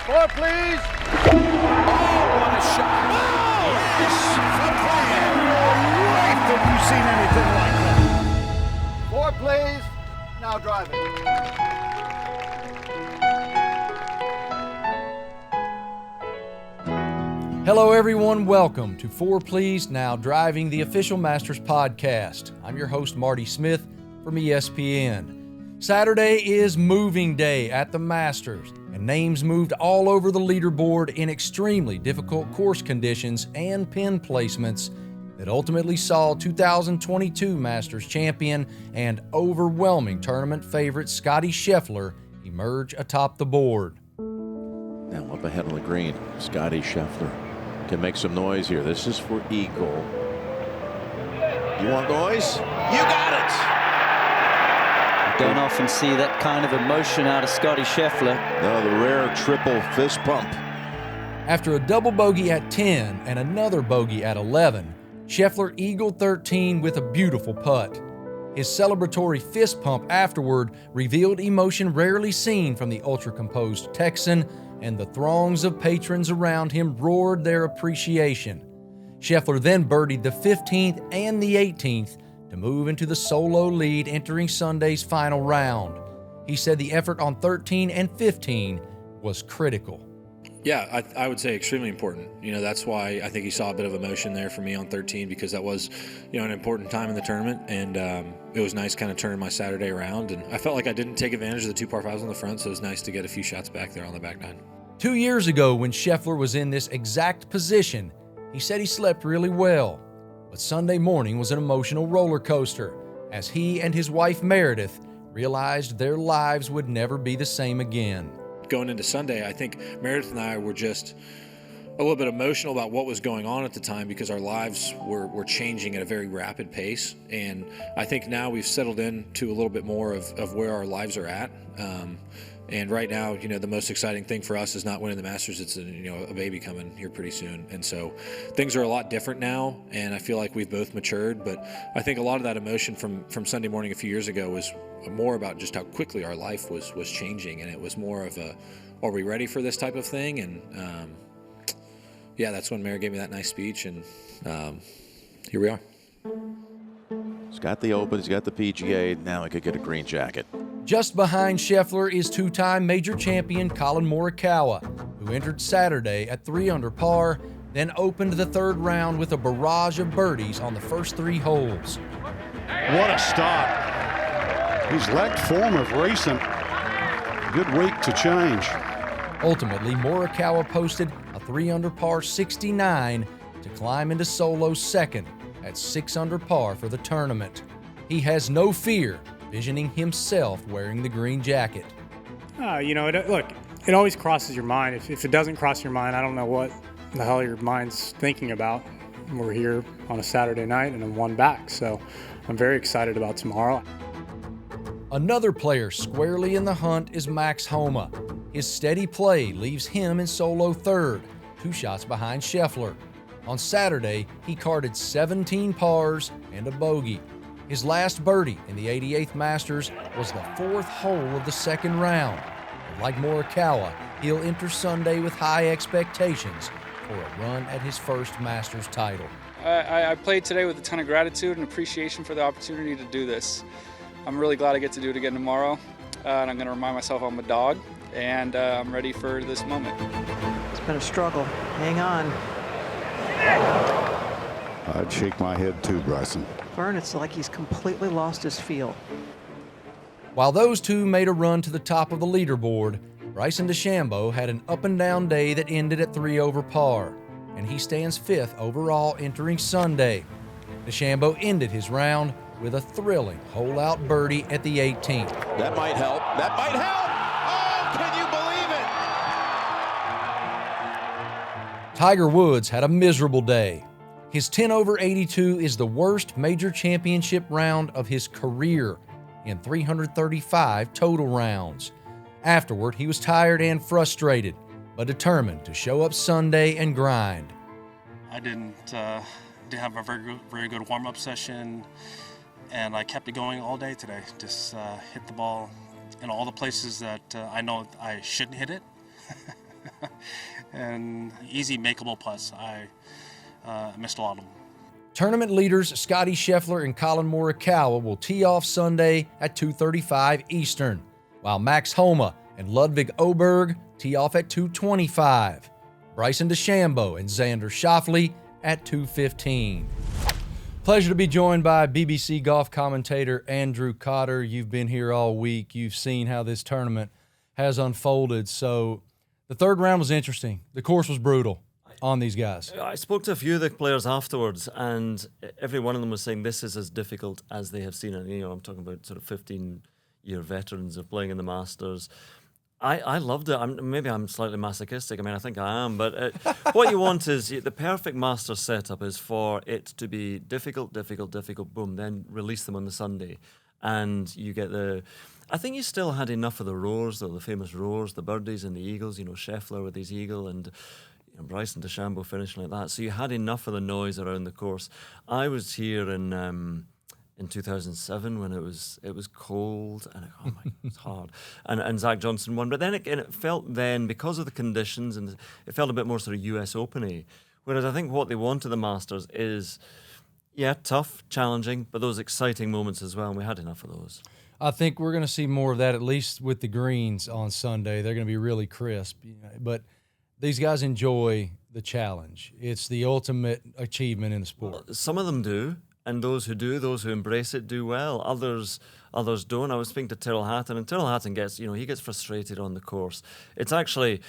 Fore, please. Oh, what a shot. Oh, yes, for have you seen anything like that? Fore, please. Now driving. Hello, everyone. Welcome to Fore Please, Now Driving, the official Masters podcast. I'm your host, Marty Smith from ESPN. Saturday is moving day at the Masters, and names moved all over the leaderboard in extremely difficult course conditions and pin placements that ultimately saw 2022 Masters champion and overwhelming tournament favorite Scottie Scheffler emerge atop the board. Now up ahead on the green, Scottie Scheffler can make some noise here. This is for eagle. You want noise? You got it! Don't often see that kind of emotion out of Scottie Scheffler. No, the rare triple fist pump. After a double bogey at 10 and another bogey at 11, Scheffler eagled 13 with a beautiful putt. His celebratory fist pump afterward revealed emotion rarely seen from the ultra-composed Texan, and the throngs of patrons around him roared their appreciation. Scheffler then birdied the 15th and the 18th to move into the solo lead entering Sunday's final round. He said the effort on 13 and 15 was critical. Yeah, I would say extremely important. That's why I think you saw a bit of emotion there for me on 13, because that was, an important time in the tournament, and it was nice kind of turning my Saturday around, and I felt like I didn't take advantage of the 2 par 5s on the front, so it was nice to get a few shots back there on the back nine. 2 years ago, when Scheffler was in this exact position, he said he slept really well, but Sunday morning was an emotional roller coaster as he and his wife Meredith realized their lives would never be the same again. Going into Sunday, I think Meredith and I were just a little bit emotional about what was going on at the time, because our lives were changing at a very rapid pace. And I think now we've settled into a little bit more of where our lives are at. And right now, the most exciting thing for us is not winning the Masters. It's a baby coming here pretty soon. And so things are a lot different now, and I feel like we've both matured. But I think a lot of that emotion from Sunday morning a few years ago was more about just how quickly our life was changing, and it was more of a, are we ready for this type of thing? And that's when Mayor gave me that nice speech, and here we are. He's got the Open, he's got the PGA, now he could get a green jacket. Just behind Scheffler is two-time major champion Collin Morikawa, who entered Saturday at 3 under par, then opened the third round with a barrage of birdies on the first 3 holes. What a start. He's lacked form of recent. Good week to change. Ultimately, Morikawa posted a 3 under par 69 to climb into solo second at 6 under par for the tournament. He has no fear visioning himself wearing the green jacket. It always crosses your mind. If it doesn't cross your mind, I don't know what the hell your mind's thinking about. We're here on a Saturday night and I'm one back, so I'm very excited about tomorrow. Another player squarely in the hunt is Max Homa. His steady play leaves him in solo third, 2 shots behind Scheffler. On Saturday, he carded 17 pars and a bogey. His last birdie in the 88th Masters was the 4th hole of the second round. And like Morikawa, he'll enter Sunday with high expectations for a run at his first Masters title. I played today with a ton of gratitude and appreciation for the opportunity to do this. I'm really glad I get to do it again tomorrow, and I'm going to remind myself I'm a dog, and I'm ready for this moment. It's been a struggle. Hang on. I'd shake my head too, Bryson. Vern, it's like he's completely lost his feel. While those two made a run to the top of the leaderboard, Bryson DeChambeau had an up-and-down day that ended at 3 over par, and he stands 5th overall entering Sunday. DeChambeau ended his round with a thrilling hole-out birdie at the 18th. That might help. That might help! Oh, can you believe it? Tiger Woods had a miserable day. His 10 over 82 is the worst major championship round of his career in 335 total rounds. Afterward, he was tired and frustrated, but determined to show up Sunday and grind. I didn't have a very good warm-up session, and I kept it going all day today. Just hit the ball in all the places that I know I shouldn't hit it. and easy makeable putts. I missed a lot of them. Tournament leaders Scotty Scheffler and Colin Morikawa will tee off Sunday at 2:35 Eastern, while Max Homa and Ludwig Åberg tee off at 2:25. Bryson DeChambeau and Xander Schauffele at 2:15. Pleasure to be joined by BBC golf commentator Andrew Cotter. You've been here all week. You've seen how this tournament has unfolded. So the third round was interesting. The course was brutal on these guys. I spoke to a few of the players afterwards, and every one of them was saying this is as difficult as they have seen it. You know, I'm talking about sort of 15-year veterans of playing in the Masters. I loved it. Maybe I'm slightly masochistic. I mean, I think I am. But what you want is the perfect Masters setup is for it to be difficult, boom, then release them on the Sunday. And you get I think you still had enough of the roars, though, the famous roars, the birdies and the eagles, Scheffler with his eagle and Bryson DeChambeau finishing like that. So you had enough of the noise around the course. I was here in 2007 when it was cold and it's hard. And Zach Johnson won. But then it felt then, because of the conditions, and it felt a bit more sort of US Open-y. Whereas I think what they want to the Masters is, tough, challenging, but those exciting moments as well. And we had enough of those. I think we're going to see more of that, at least with the greens on Sunday. They're going to be really crisp. But these guys enjoy the challenge. It's the ultimate achievement in the sport. Well, some of them do. And those who embrace it, do well. Others don't. I was speaking to Tyrrell Hatton, and Tyrrell Hatton gets frustrated on the course. It's actually,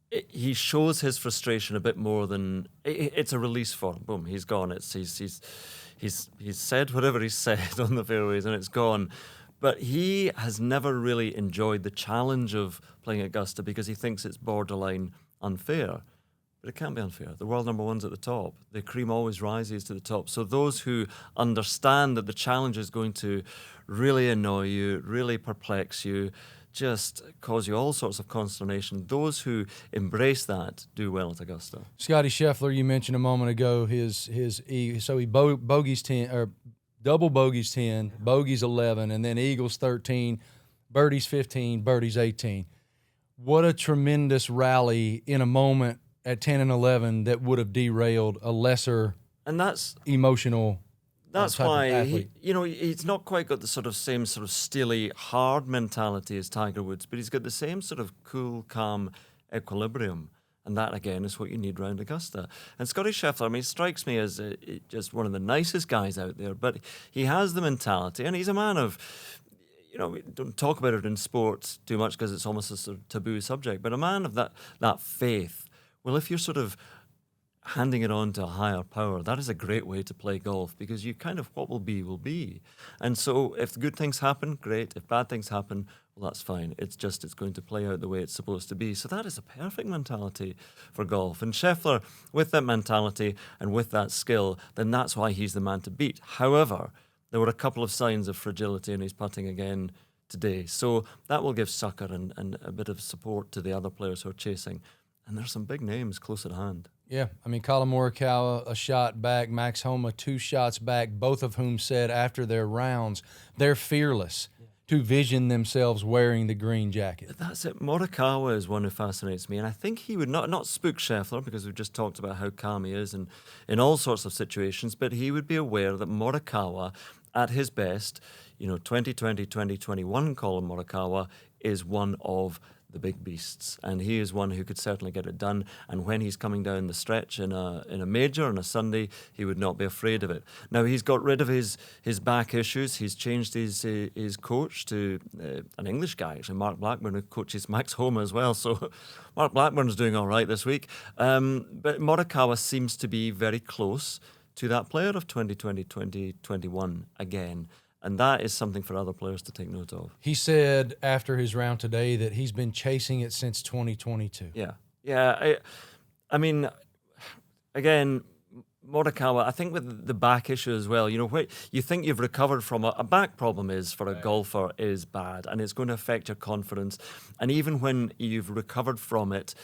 he shows his frustration a bit more than it's a release for him. Boom, he's gone. He's said whatever he's said on the fairways, and it's gone. But he has never really enjoyed the challenge of playing Augusta because he thinks it's borderline unfair. But it can't be unfair. The world number one's at the top. The cream always rises to the top. So those who understand that the challenge is going to really annoy you, really perplex you, just cause you all sorts of consternation, those who embrace that do well at Augusta. Scotty Scheffler, you mentioned a moment ago, he bogeys 10 or double bogeys 10, bogeys 11, and then eagles 13, birdies 15, birdies 18. What a tremendous rally in a moment at 10 and 11 that would have derailed a lesser emotional That's type why of athlete. he's not quite got the same sort of steely, hard mentality as Tiger Woods, but he's got the same sort of cool, calm equilibrium. And that, again, is what you need round Augusta. And Scotty Scheffler, he strikes me as just one of the nicest guys out there, but he has the mentality, and he's a man of, we don't talk about it in sports too much because it's almost a sort of taboo subject, but a man of that faith. Well, if you're sort of handing it on to a higher power, that is a great way to play golf, because you kind of, what will be, will be. And so if good things happen, great. If bad things happen, well, that's fine. It's going to play out the way it's supposed to be. So that is a perfect mentality for golf. And Scheffler, with that mentality and with that skill, then that's why he's the man to beat. However, there were a couple of signs of fragility in his putting again today. So that will give succor and a bit of support to the other players who are chasing. And there's some big names close at hand. Yeah, Colin Morikawa a shot back, Max Homa 2 shots back, both of whom said after their rounds they're fearless to vision themselves wearing the green jacket. That's it. Morikawa is one who fascinates me, and I think he would not spook Scheffler, because we've just talked about how calm he is in all sorts of situations, but he would be aware that Morikawa, at his best, 2020, 2021 Colin Morikawa is one of the big beasts, and he is one who could certainly get it done. And when he's coming down the stretch in a major on a Sunday, he would not be afraid of it. Now, he's got rid of his back issues. He's changed his coach to an English guy, actually, Mark Blackburn, who coaches Max Homa as well. So Mark Blackburn's doing all right this week. But Morikawa seems to be very close to that player of 2020, 2021 again. And that is something for other players to take note of. He said after his round today that he's been chasing it since 2022. Yeah. I mean, again, Morikawa, I think with the back issue as well, you think you've recovered from a back problem is for a golfer is bad, and it's going to affect your confidence. And even when you've recovered from it,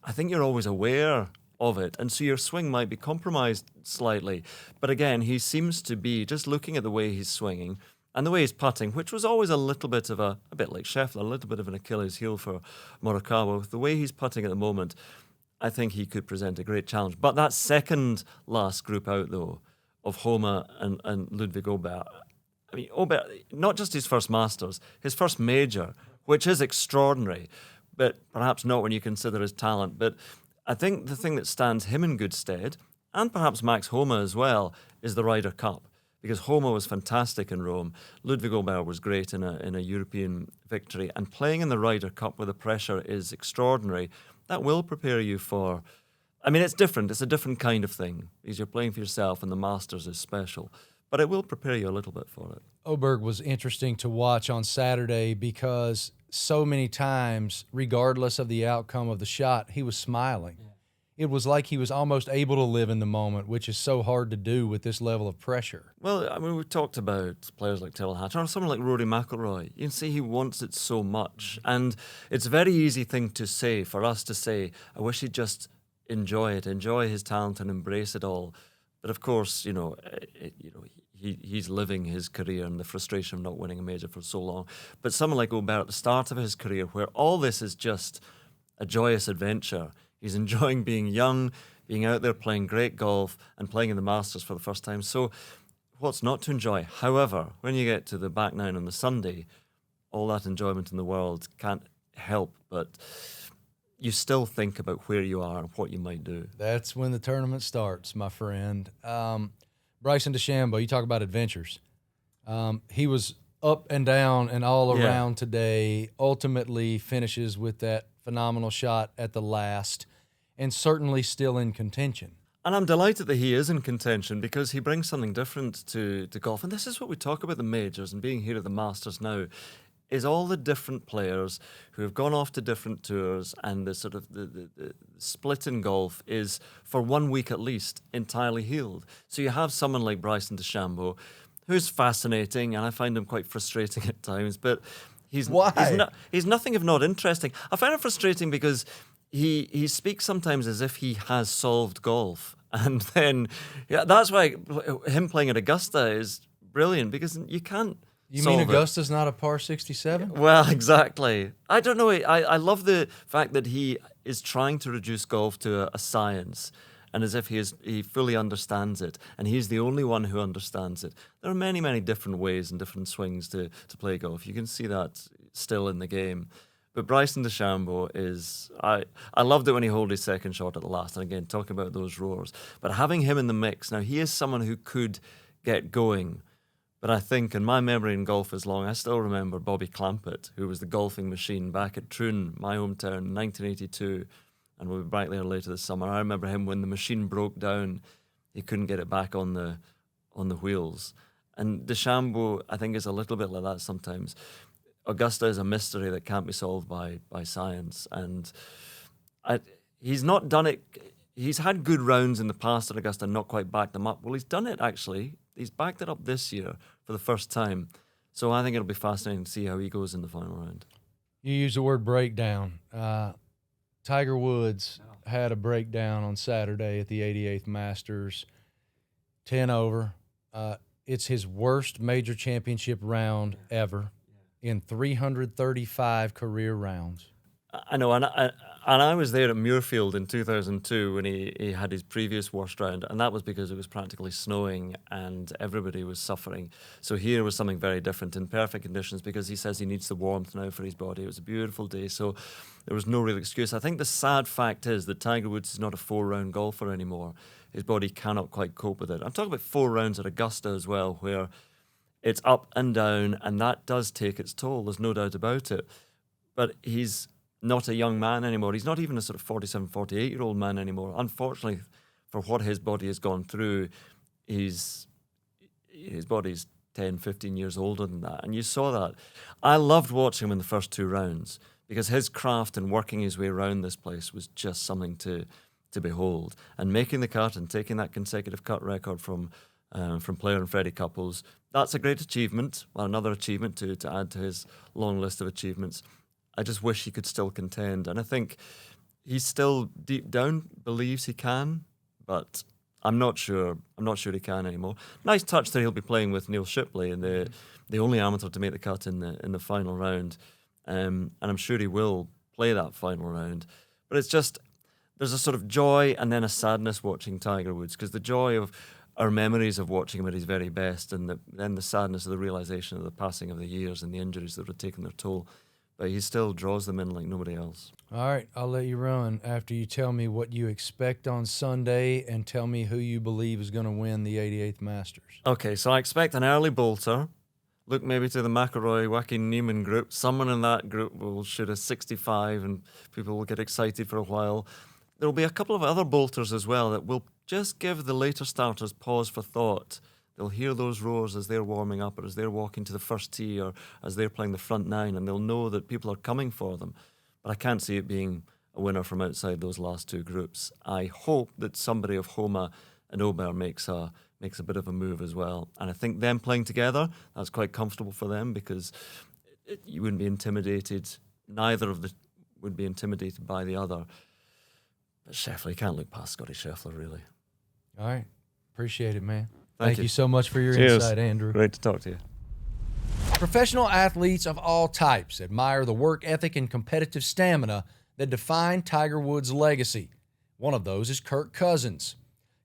I think you're always aware of it, and so your swing might be compromised slightly. But again, he seems to be, just looking at the way he's swinging and the way he's putting, which was always a little bit of a bit like Scheffler, a little bit of an Achilles heel for Morikawa. With the way he's putting at the moment, I think he could present a great challenge. But that second last group out, though, of Homa and Ludwig Aubert, I mean, Aubert, not just his first Masters, his first major, which is extraordinary, but perhaps not when you consider his talent. But I think the thing that stands him in good stead, and perhaps Max Homa as well, is the Ryder Cup. Because Homa was fantastic in Rome. Ludwig Aubert was great in a European victory. And playing in the Ryder Cup where the pressure is extraordinary, that will prepare you for... I mean, it's different. It's a different kind of thing. Because you're playing for yourself and the Masters is special. But it will prepare you a little bit for it. Oberg was interesting to watch on Saturday because so many times, regardless of the outcome of the shot, he was smiling. Yeah. It was like he was almost able to live in the moment, which is so hard to do with this level of pressure. Well, I mean, we've talked about players like Tyrrell Hatton or someone like Rory McIlroy. You can see he wants it so much. And it's a very easy thing to say, for us to say, I wish he'd just enjoy it, enjoy his talent and embrace it all. But of course, he's living his career and the frustration of not winning a major for so long. But someone like Aubert at the start of his career, where all this is just a joyous adventure, he's enjoying being young, being out there playing great golf and playing in the Masters for the first time. So what's not to enjoy? However, when you get to the back nine on the Sunday, all that enjoyment in the world can't help but you still think about where you are and what you might do. That's when the tournament starts, my friend. Bryson DeChambeau, you talk about adventures. He was up and down and all around today, ultimately finishes with that phenomenal shot at the last, and certainly still in contention. And I'm delighted that he is in contention because he brings something different to golf. And this is what we talk about the majors and being here at the Masters now, is all the different players who have gone off to different tours, and the sort of the split in golf is, for 1 week at least, entirely healed. So you have someone like Bryson DeChambeau, who's fascinating, and I find him quite frustrating at times, but he's nothing if not interesting. I find it frustrating because he speaks sometimes as if he has solved golf, and then that's why him playing at Augusta is brilliant, because you can't. You mean Augusta's not a par 67? Well, exactly. I don't know. I love the fact that he is trying to reduce golf to a science, and as if he fully understands it, and he's the only one who understands it. There are many, many different ways and different swings to play golf. You can see that still in the game. But Bryson DeChambeau is... I loved it when he held his second shot at the last, and again, talking about those roars. But having him in the mix, now he is someone who could get going. But I think, in my memory in golf is long, I still remember Bobby Clampett, who was the golfing machine back at Troon, my hometown, in 1982, and we'll be back there later this summer. I remember him when the machine broke down, he couldn't get it back on the wheels. And DeChambeau, I think, is a little bit like that sometimes. Augusta is a mystery that can't be solved by science, and he's not done it. He's had good rounds in the past at Augusta and not quite backed them up. Well, he's done it, actually. He's backed it up this year for the first time. So I think it'll be fascinating to see how he goes in the final round. You use the word breakdown. Tiger Woods had a breakdown on Saturday at the 88th Masters, 10 over. It's his worst major championship round ever in 335 career rounds. I know, and I was there at Muirfield in 2002 when he had his previous worst round, and that was because it was practically snowing and everybody was suffering. So here was something very different in perfect conditions, because he says he needs the warmth now for his body. It was a beautiful day, so there was no real excuse. I think the sad fact is that Tiger Woods is not a 4-round golfer anymore. His body cannot quite cope with it. I'm talking about 4 rounds at Augusta as well, where it's up and down, and that does take its toll. There's no doubt about it. But he's not a young man anymore. He's not even a sort of 47, 48-year-old man anymore. Unfortunately, for what his body has gone through, his body's 10, 15 years older than that. And you saw that. I loved watching him in the first 2 rounds, because his craft in working his way around this place was just something to behold. And making the cut and taking that consecutive cut record from Player and Freddie Couples, that's a great achievement. Well, another achievement to add to his long list of achievements. I just wish he could still contend. And I think he still deep down believes he can, but I'm not sure he can anymore. Nice touch that he'll be playing with Neil Shipley, and the only amateur to make the cut in the final round. And I'm sure he will play that final round. But it's just there's a sort of joy and then a sadness watching Tiger Woods, because the joy of our memories of watching him at his very best, and then the sadness of the realization of the passing of the years and the injuries that have taken their toll. But he still draws them in like nobody else. All right, I'll let you run after you tell me what you expect on Sunday and tell me who you believe is going to win the 88th Masters. Okay, so I expect an early bolter. Look maybe to the McIlroy, Joaquin Niemann group. Someone in that group will shoot a 65 and people will get excited for a while. There will be a couple of other bolters as well that will just give the later starters pause for thought. They'll hear those roars as they're warming up or as they're walking to the first tee or as they're playing the front nine, and they'll know that people are coming for them. But I can't see it being a winner from outside those last two groups. I hope that somebody of Homa and Ober makes a bit of a move as well. And I think them playing together, that's quite comfortable for them, because you wouldn't be intimidated. Neither of them would be intimidated by the other. But Scheffler, you can't look past Scotty Scheffler, really. All right. Appreciate it, man. Thank you so much for your Cheers. insight, Andrew. Great to talk to you. Professional athletes of all types admire the work ethic and competitive stamina that define Tiger Woods' legacy. One of those is Kirk Cousins.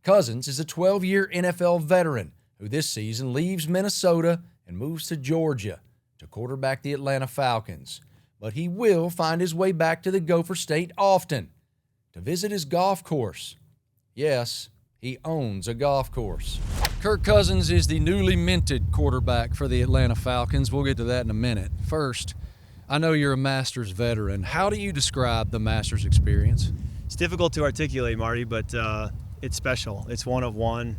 Cousins is a 12-year NFL veteran who this season leaves Minnesota and moves to Georgia to quarterback the Atlanta Falcons. But he will find his way back to the Gopher State often to visit his golf course. Yes, he owns a golf course. Kirk Cousins is the newly minted quarterback for the Atlanta Falcons. We'll get to that in a minute. First, I know you're a Masters veteran. How do you describe the Masters experience? It's difficult to articulate, Marty, but it's special. It's one of one.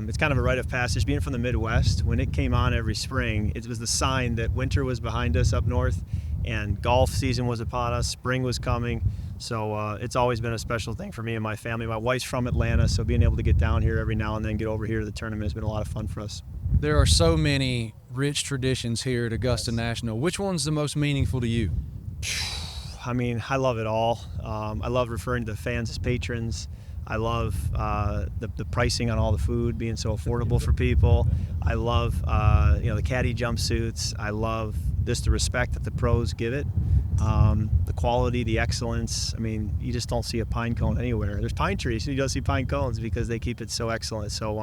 It's kind of a rite of passage. Being from the Midwest, when it came on every spring, it was the sign that winter was behind us up north and golf season was upon us, spring was coming. So it's always been a special thing for me and my family. My wife's from Atlanta, so being able to get down here every now and then, get over here to the tournament has been a lot of fun for us. There are so many rich traditions here at Augusta National. Which one's the most meaningful to you? I mean, I love it all. I love referring to the fans as patrons. I love the pricing on all the food being so affordable for people. I love the caddy jumpsuits. I love just the respect that the pros give it. The quality, the excellence. I mean, you just don't see a pine cone anywhere. There's pine trees, and you don't see pine cones because they keep it so excellent. So,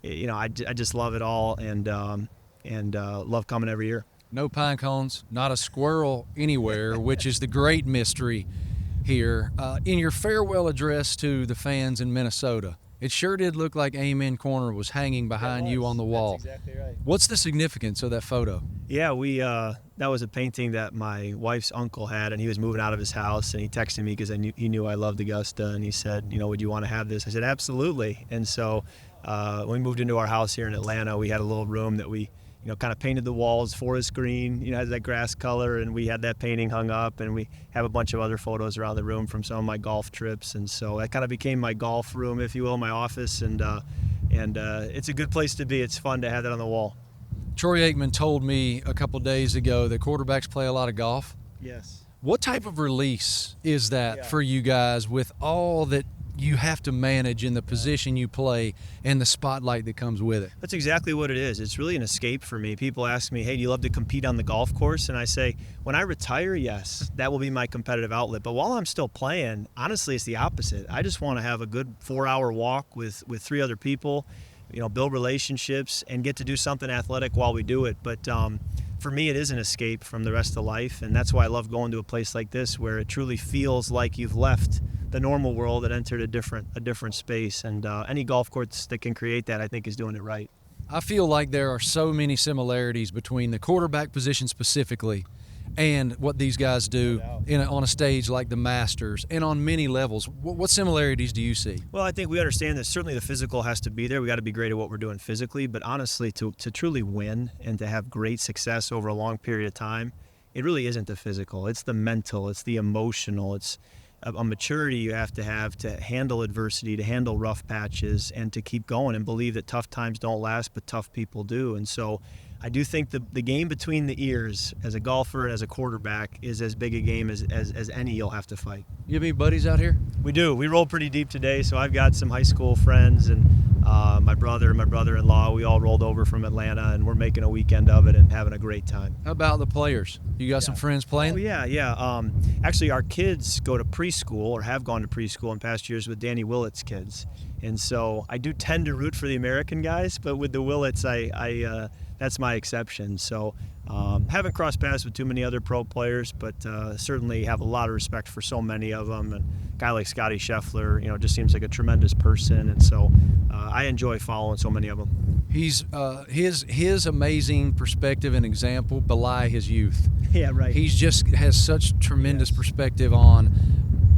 I just love it all, and love coming every year. No pine cones, not a squirrel anywhere, which is the great mystery here. In your farewell address to the fans in Minnesota, it sure did look like Amen Corner was hanging behind you on the wall. That's exactly right. What's the significance of that photo? Yeah, that was a painting that my wife's uncle had, and he was moving out of his house, and he texted me because he knew I loved Augusta, and he said, would you want to have this? I said, absolutely. And so when we moved into our house here in Atlanta, we had a little room that we kind of painted the walls forest green, has that grass color, and we had that painting hung up, and we have a bunch of other photos around the room from some of my golf trips, and so that kind of became my golf room, if you will, my office, and it's a good place to be. It's fun to have that on the wall. Troy Aikman told me a couple days ago that quarterbacks play a lot of golf. Yes. What type of release is that for you guys with all that you have to manage in the position you play and the spotlight that comes with it? That's exactly what it is. It's really an escape for me. People ask me, hey, do you love to compete on the golf course? And I say, when I retire, yes, that will be my competitive outlet. But while I'm still playing, honestly, it's the opposite. I just want to have a good 4-hour walk with 3 other people, build relationships and get to do something athletic while we do it. But for me, it is an escape from the rest of life. And that's why I love going to a place like this where it truly feels like you've left the normal world and entered a different space. And any golf course that can create that, I think, is doing it right. I feel like there are so many similarities between the quarterback position specifically and what these guys do on a stage like the Masters and on many levels. What similarities do you see? Well, I think we understand that certainly the physical has to be there. We got to be great at what we're doing physically, but honestly, to truly win and to have great success over a long period of time, it really isn't the physical. It's the mental, it's the emotional, it's a maturity you have to handle adversity, to handle rough patches, and to keep going and believe that tough times don't last, but tough people do. And so I do think the game between the ears as a golfer and as a quarterback is as big a game as any you'll have to fight. You have any buddies out here? We do. We roll pretty deep today, so I've got some high school friends, and my brother and my brother-in-law, we all rolled over from Atlanta, and we're making a weekend of it and having a great time. How about the players? You got some friends playing? Oh, yeah. Actually, our kids go to preschool or have gone to preschool in past years with Danny Willett's kids. And so I do tend to root for the American guys, but with the Willets, I that's my exception. So haven't crossed paths with too many other pro players, but certainly have a lot of respect for so many of them. And a guy like Scotty Scheffler, just seems like a tremendous person. And so I enjoy following so many of them. He's his amazing perspective and example belie his youth. Yeah, right. He's just has such tremendous perspective on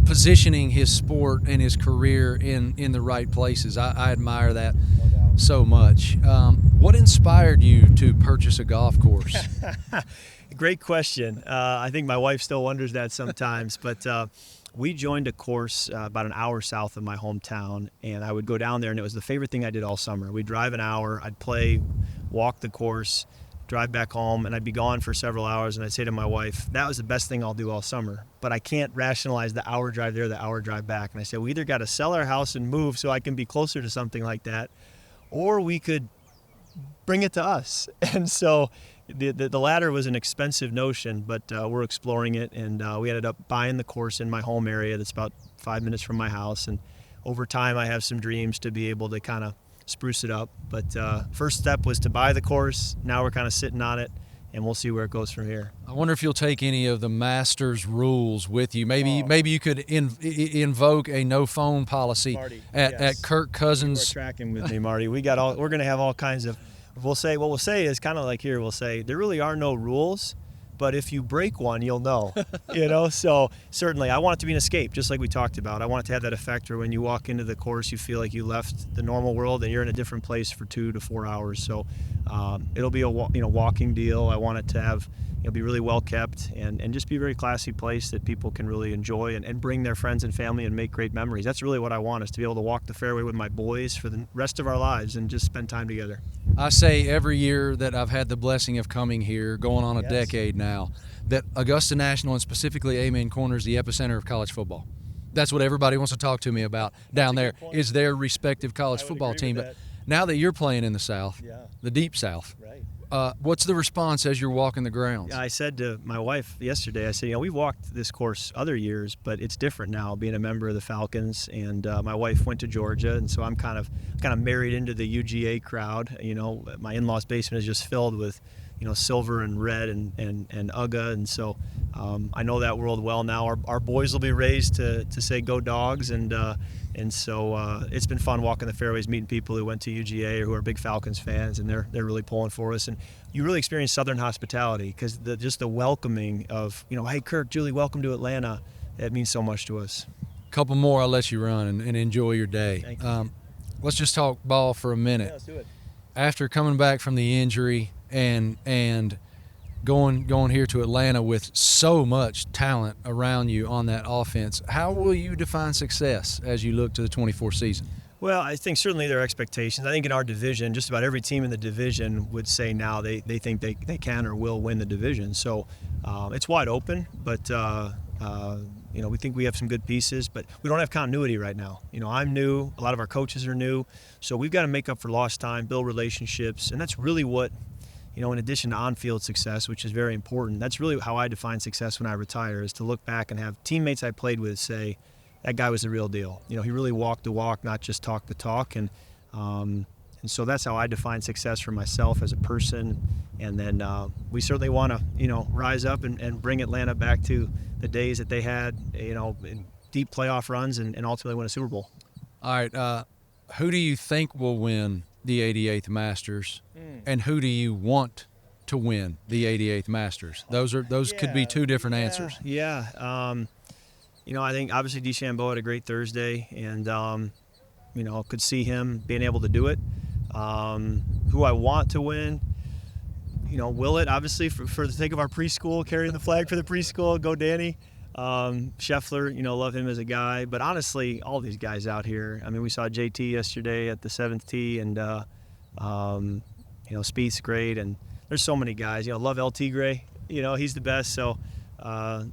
positioning his sport and his career in the right places. I admire that so much. What inspired you to purchase a golf course? Great question. I think my wife still wonders that sometimes, but we joined a course about an hour south of my hometown, and I would go down there, and it was the favorite thing I did all summer. We'd drive an hour, I'd play, walk the course, drive back home, and I'd be gone for several hours, and I'd say to my wife, that was the best thing I'll do all summer, but I can't rationalize the hour drive there, the hour drive back. And I said, we either got to sell our house and move so I can be closer to something like that, or we could bring it to us. And so the latter was an expensive notion, but we're exploring it, and we ended up buying the course in my home area that's about 5 minutes from my house. And over time, I have some dreams to be able to kind of spruce it up. But first step was to buy the course. Now we're kind of sitting on it, and we'll see where it goes from here. I wonder if you'll take any of the Masters rules with you. Maybe you could invoke a no phone policy Marty, at Kirk Cousins. You're tracking with me, Marty. We're going to have all kinds of. We'll say is kind of like here. We'll say there really are no rules, but if you break one, you'll know. So certainly, I want it to be an escape, just like we talked about. I want it to have that effect where when you walk into the course, you feel like you left the normal world and you're in a different place for 2 to 4 hours. So it'll be a walking deal. I want it to have be really well kept and just be a very classy place that people can really enjoy and bring their friends and family and make great memories. That's really what I want, is to be able to walk the fairway with my boys for the rest of our lives and just spend time together. I say every year that I've had the blessing of coming here, going on a decade now, that Augusta National and specifically Amen Corner is the epicenter of college football. That's what everybody wants to talk to me about down there, is their respective college football team. But now that you're playing in the South, the deep South, what's the response as you're walking the grounds? I said to my wife yesterday, I said, we've walked this course other years, but it's different now being a member of the Falcons. And my wife went to Georgia, and so I'm kind of married into the UGA crowd. My in-laws basement is just filled with silver and red and UGA, and so I know that world well now. Our boys will be raised to say go Dogs, and so it's been fun walking the fairways, meeting people who went to UGA or who are big Falcons fans, and they're really pulling for us. And you really experience Southern hospitality, because just the welcoming of hey Kirk, Julie, welcome to Atlanta. It means so much to us. A couple more, I'll let you run and enjoy your day. Thank you. Let's just talk ball for a minute. Yeah, let's do it. After coming back from the injury and going here to Atlanta with so much talent around you on that offense, how will you define success as you look to the 24 season? Well, I think certainly there are expectations. I think in our division, just about every team in the division would say now they think they can or will win the division. So it's wide open, but we think we have some good pieces, but we don't have continuity right now. I'm new. A lot of our coaches are new. So we've got to make up for lost time, build relationships, and that's really what, in addition to on-field success, which is very important, that's really how I define success when I retire, is to look back and have teammates I played with say, that guy was the real deal. He really walked the walk, not just talked the talk. And so that's how I define success for myself as a person. And then we certainly want to, rise up and bring Atlanta back to the days that they had, in deep playoff runs and ultimately win a Super Bowl. All right. Who do you think will win the 88th Masters, and who do you want to win the 88th Masters? Those could be two different answers. Yeah. I think obviously DeChambeau had a great Thursday, and could see him being able to do it. Who I want to win, Willett, obviously for the sake of our preschool, carrying the flag for the preschool, go Danny. Scheffler, love him as a guy, but honestly, all these guys out here. I mean, we saw JT yesterday at the 7th tee, and Spieth's great, and there's so many guys. Love El Tigre. He's the best. So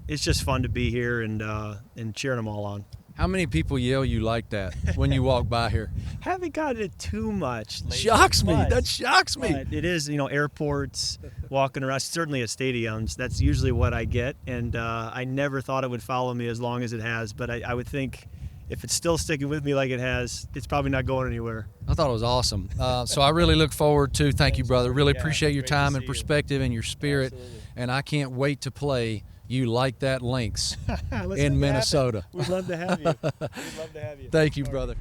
it's just fun to be here and cheering them all on. How many people yell you like that when you walk by here? Haven't gotten it too much lately. Shocks me. That shocks me. But it is, airports, walking around, certainly at stadiums. That's usually what I get. And I never thought it would follow me as long as it has. But I would think if it's still sticking with me like it has, it's probably not going anywhere. I thought it was awesome. So I really look forward to, thank you, brother. Really appreciate your time and perspective and your spirit. Absolutely. And I can't wait to play You Like That Lynx in Minnesota. We'd love to have you. We'd love to have you. Thank you, brother.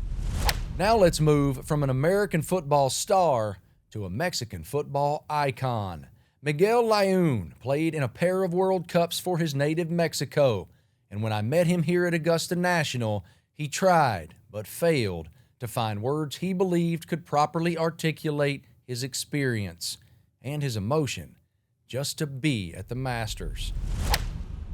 Now let's move from an American football star to a Mexican football icon. Miguel Layún played in a pair of World Cups for his native Mexico, and when I met him here at Augusta National, he tried, but failed, to find words he believed could properly articulate his experience and his emotion just to be at the Masters.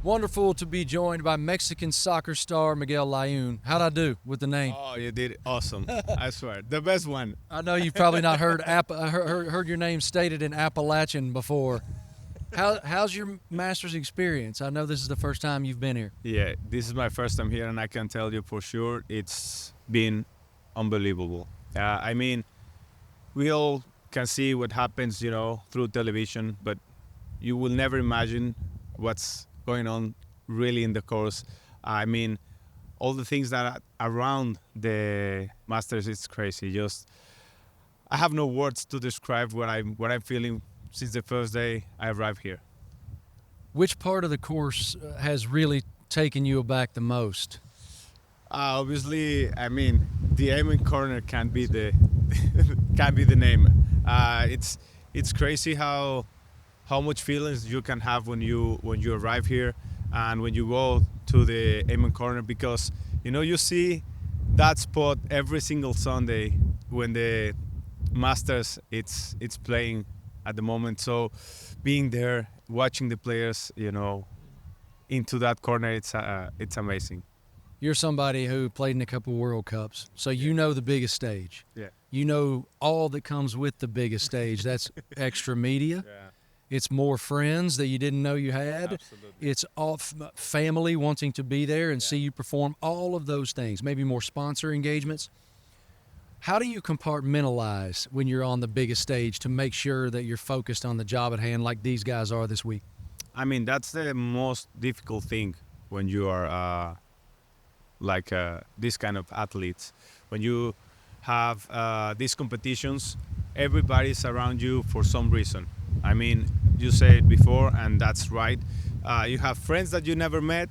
Wonderful to be joined by Mexican soccer star Miguel Layún. How'd I do with the name? Oh, you did awesome. I swear. The best one. I know you've probably not heard heard your name stated in Appalachian before. How's your Masters experience? I know this is the first time you've been here. Yeah, this is my first time here, and I can tell you for sure it's been unbelievable. I mean, we all can see what happens, through television, but you will never imagine what's going on really in the course. I mean, all the things that are around the Masters, it's crazy. I have no words to describe what I'm feeling since the first day I arrived here. Which part of the course has really taken you aback the most? Obviously, I mean, the aiming corner can be the name. It's crazy how much feelings you can have when you arrive here and when you go to the aiming corner, because you see that spot every single Sunday when the Masters it's playing at the moment. So being there, watching the players, into that corner, it's amazing. You're somebody who played in a couple World Cups, so you know the biggest stage. Yeah. You know all that comes with the biggest stage. That's extra media. Yeah. It's more friends that you didn't know you had. Absolutely. It's all family wanting to be there and see you perform, all of those things, maybe more sponsor engagements. How do you compartmentalize when you're on the biggest stage to make sure that you're focused on the job at hand like these guys are this week? I mean, that's the most difficult thing when you are this kind of athletes. When you have these competitions, everybody's around you for some reason. I mean, you said it before, and that's right. You have friends that you never met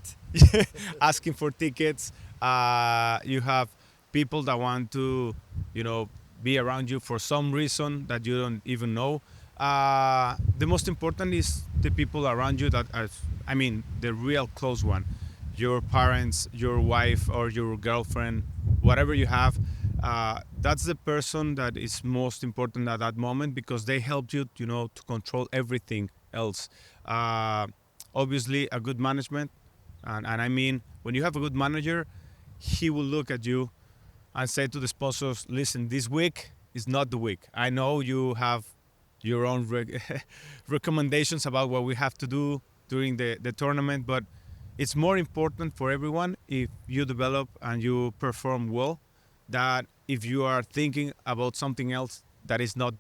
asking for tickets. You have people that want to, be around you for some reason that you don't even know. The most important is the people around you that are, the real close one. Your parents, your wife, or your girlfriend, whatever you have. That's the person that is most important at that moment, because they help you, to control everything else. Obviously, a good management, and I mean, when you have a good manager, he will look at you and say to the sponsors, listen, this week is not the week. I know you have your own recommendations about what we have to do during the tournament, but it's more important for everyone if you develop and you perform well, that if you are thinking about something else that is not,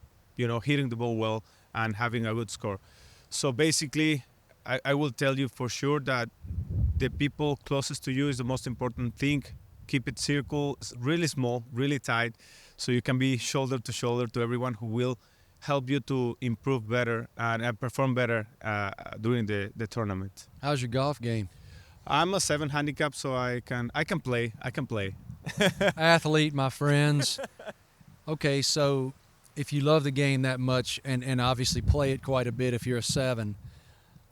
hitting the ball well and having a good score. So basically, I will tell you for sure that the people closest to you is the most important thing. Keep it circle really small, really tight, so you can be shoulder to shoulder to everyone who will help you to improve better and perform better during the tournament. How's your golf game? I'm a 7 handicap, so I can play. Athlete, my friends. Okay, so if you love the game that much and obviously play it quite a bit if you're a 7,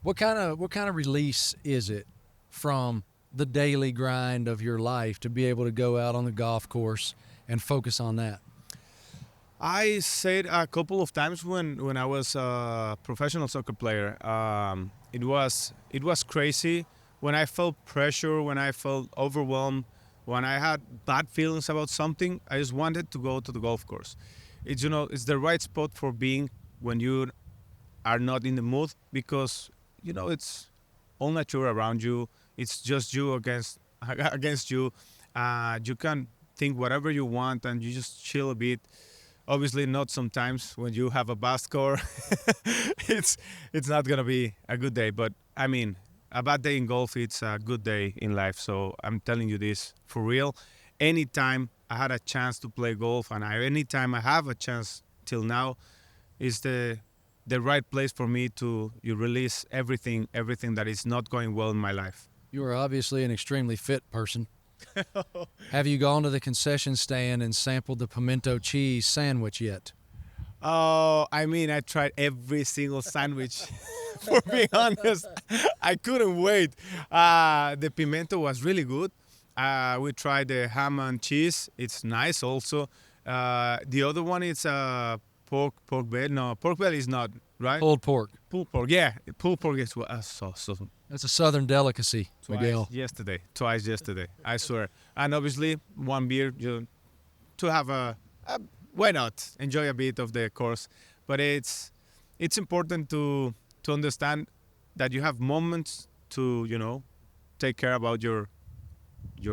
what kind of release is it from the daily grind of your life to be able to go out on the golf course and focus on that? I said a couple of times when I was a professional soccer player, it was crazy. When I felt pressure, when I felt overwhelmed, when I had bad feelings about something, I just wanted to go to the golf course. It's it's the right spot for being when you are not in the mood, because it's all nature around you. It's just you against you, You can think whatever you want and you just chill a bit. Obviously, not sometimes when you have a bad score. it's not gonna be a good day. But I mean, a bad day in golf, it's a good day in life. So I'm telling you this for real. Anytime I had a chance to play golf, and anytime I have a chance till now, is the right place for me to release everything that is not going well in my life. You are obviously an extremely fit person. Have you gone to the concession stand and sampled the pimento cheese sandwich yet? Oh, I mean, I tried every single sandwich. For being honest, I couldn't wait. The pimento was really good. We tried the ham and cheese. It's nice also. The other one is pork belly. No, pork belly is not, right? Pulled pork. Pulled pork, yeah. Pulled pork is so. That's a southern delicacy, Miguel. Twice yesterday, I swear. And obviously, one beer to have why not? Enjoy a bit of the course. But it's important to understand that you have moments to, take care about your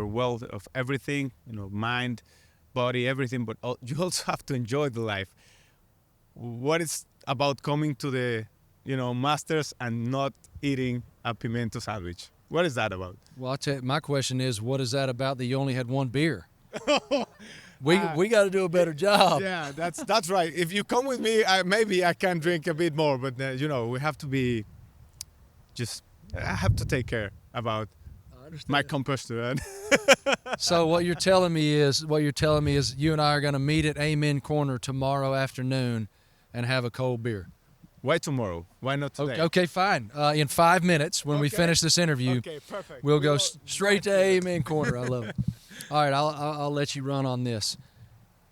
wealth of everything, mind, body, everything. But you also have to enjoy the life. What is about coming to the, Masters and not eating a pimento sandwich? What is that about? Well, I'll tell you, my question is, what is that about that you only had one beer? We got to do a better job. Yeah, that's right. If you come with me, maybe I can drink a bit more. But we have to be. I have to take care about my composture. So what you're telling me is you and I are going to meet at Amen Corner tomorrow afternoon and have a cold beer. Why tomorrow? Why not today? Okay, fine. In 5 minutes, when we finish this interview, we'll go straight to Amen Corner. I love it. All right, I'll let you run on this.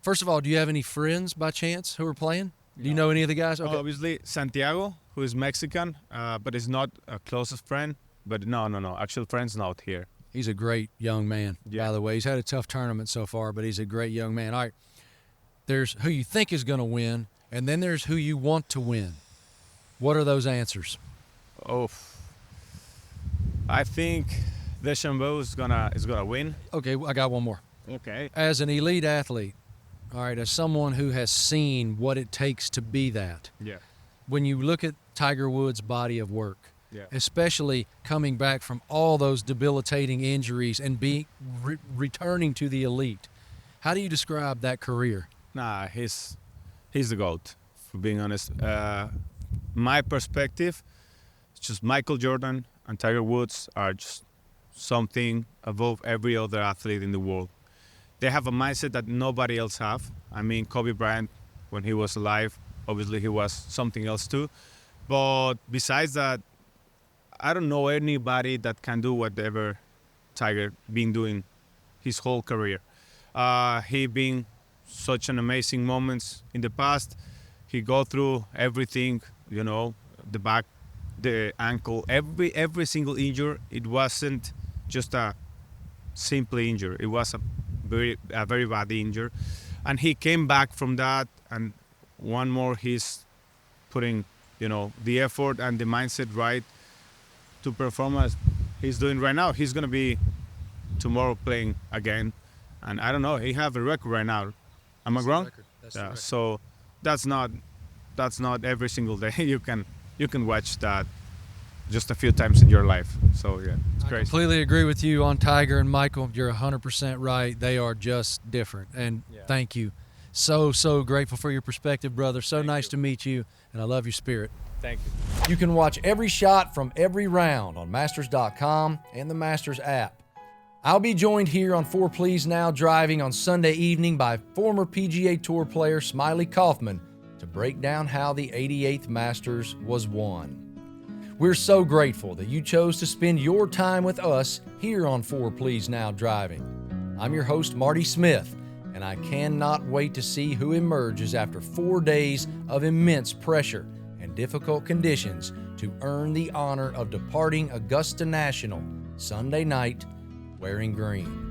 First of all, do you have any friends by chance who are playing? Do you know any of the guys? Okay. Obviously, Santiago, who is Mexican, but is not a closest friend. But no. Actual friend's not here. He's a great young man, by the way. He's had a tough tournament so far, but he's a great young man. All right, there's who you think is going to win, and then there's who you want to win. What are those answers? Oh, I think Deschambault is gonna win. Okay, I got one more. Okay. As an elite athlete, all right, as someone who has seen what it takes to be that. Yeah. When you look at Tiger Woods' body of work, especially coming back from all those debilitating injuries and returning to the elite, how do you describe that career? Nah, he's the GOAT, for being honest. My perspective, it's just Michael Jordan and Tiger Woods are just something above every other athlete in the world. They have a mindset that nobody else have. I mean, Kobe Bryant, when he was alive, obviously he was something else too. But besides that, I don't know anybody that can do whatever Tiger been doing his whole career. He been such an amazing moments in the past. He go through everything, the back, the ankle, every single injury. It wasn't just a simple injury. It was a very bad injury, and he came back from that. And one more, he's putting, the effort and the mindset right to perform as he's doing right now. He's gonna be tomorrow playing again, and I don't know. He have a record right now. Am I wrong? Yeah. So that's not every single day. You can watch that just a few times in your life. So yeah, it's crazy. I completely agree with you on Tiger and Michael. You're 100% right. They are just different. And thank you. So grateful for your perspective, brother. So nice to meet you, and I love your spirit. Thank you. You can watch every shot from every round on Masters.com and the Masters app. I'll be joined here on Fore Please Now Driving on Sunday evening by former PGA Tour player Smiley Kaufman to break down how the 88th Masters was won. We're so grateful that you chose to spend your time with us here on Fore Please Now Driving. I'm your host, Marty Smith, and I cannot wait to see who emerges after 4 days of immense pressure and difficult conditions to earn the honor of departing Augusta National Sunday night wearing green.